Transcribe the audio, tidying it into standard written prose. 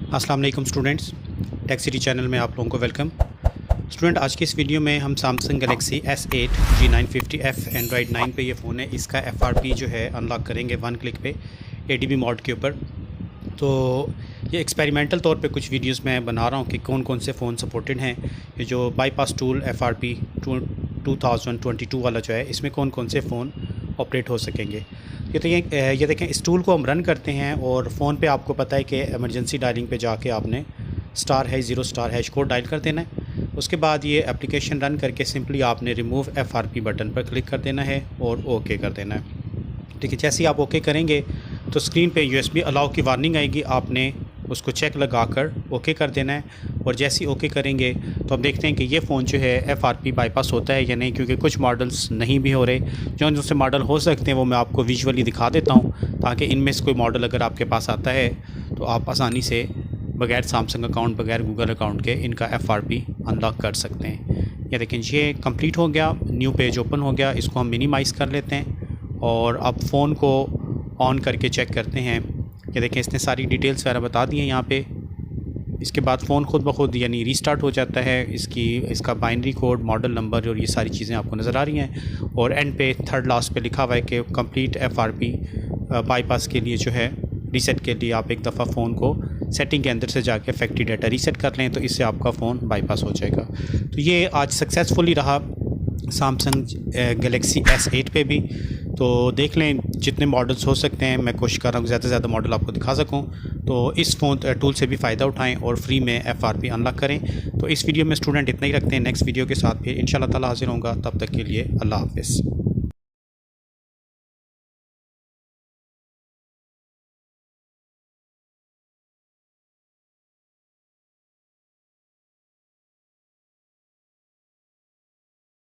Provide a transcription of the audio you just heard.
अस्सलाम वालेकुम students, tech city channel में आप लोगों को वेलकम। स्टूडेंट, आज की इस वीडियो में हम Samsung Galaxy S8 G950F Android 9 पे ये फ़ोन है, इसका FRP जो है अनलॉक करेंगे 1 क्लिक पे ADB मोड के ऊपर। तो ये एक्सपेरिमेंटल तौर पे कुछ वीडियोस मैं बना रहा हूँ कि कौन कौन से फ़ोन सपोर्टेड हैं। ये जो बाईपास टूल FRP 2022 वाला जो है, इसमें कौन कौन से फ़ोन ऑपरेट हो सकेंगे। ये देखें, इस टूल को हम रन करते हैं और फ़ोन पे आपको पता है कि इमरजेंसी डायलिंग पे जाके आपने *#0* कोड डायल कर देना है। उसके बाद ये एप्लीकेशन रन करके सिंपली आपने रिमूव FRP बटन पर क्लिक कर देना है और ओके कर देना है। ठीक है, जैसे ही आप ओके करेंगे तो स्क्रीन पे USB अलाउ की वार्निंग आएगी, आपने उसको चेक लगाकर ओके कर देना है। और जैसे ही ओके करेंगे तो अब देखते हैं कि ये फ़ोन जो है FRP बाईपास होता है या नहीं, क्योंकि कुछ मॉडल्स नहीं भी हो रहे। जो से मॉडल हो सकते हैं वो मैं आपको विजुअली दिखा देता हूँ, ताकि इनमें से कोई मॉडल अगर आपके पास आता है तो आप आसानी से बगैर सैमसंग अकाउंट, बगैर गूगल अकाउंट के इनका FRP अनलॉक कर सकते हैं। ये देखें, ये कंप्लीट हो गया, न्यू पेज ओपन हो गया। इसको हम मिनिमाइज़ कर लेते हैं और अब फ़ोन को ऑन करके चेक करते हैं। ये देखें, इसने सारी डिटेल्स वगैरह बता दी हैं यहाँ पे। इसके बाद फ़ोन खुद ब खुद यानी रीस्टार्ट हो जाता है। इसका बाइनरी कोड, मॉडल नंबर और ये सारी चीज़ें आपको नज़र आ रही हैं। और एंड पे थर्ड लास्ट पे लिखा हुआ है कि कंप्लीट FRP बाईपास के लिए जो है, रीसेट के लिए आप एक दफ़ा फ़ोन को सेटिंग के अंदर से जाके फैक्ट्री डाटा रीसेट कर लें, तो इससे आपका फ़ोन बाईपास हो जाएगा। तो ये आज सक्सेसफुली रहा सैमसंग गैलेक्सी S8 पे भी। तो देख लें, जितने मॉडल्स हो सकते हैं मैं कोशिश कर रहा हूँ ज़्यादा से ज़्यादा मॉडल आपको दिखा सकूँ। तो इस फ़ोन टूल से भी फ़ायदा उठाएं और फ्री में FRP अनलॉक करें। तो इस वीडियो में स्टूडेंट इतना ही रखते हैं। नेक्स्ट वीडियो के साथ फिर इंशाल्लाह ताला हाज़िर होऊंगा। तब तक के लिए अल्लाह हाफ़िज़।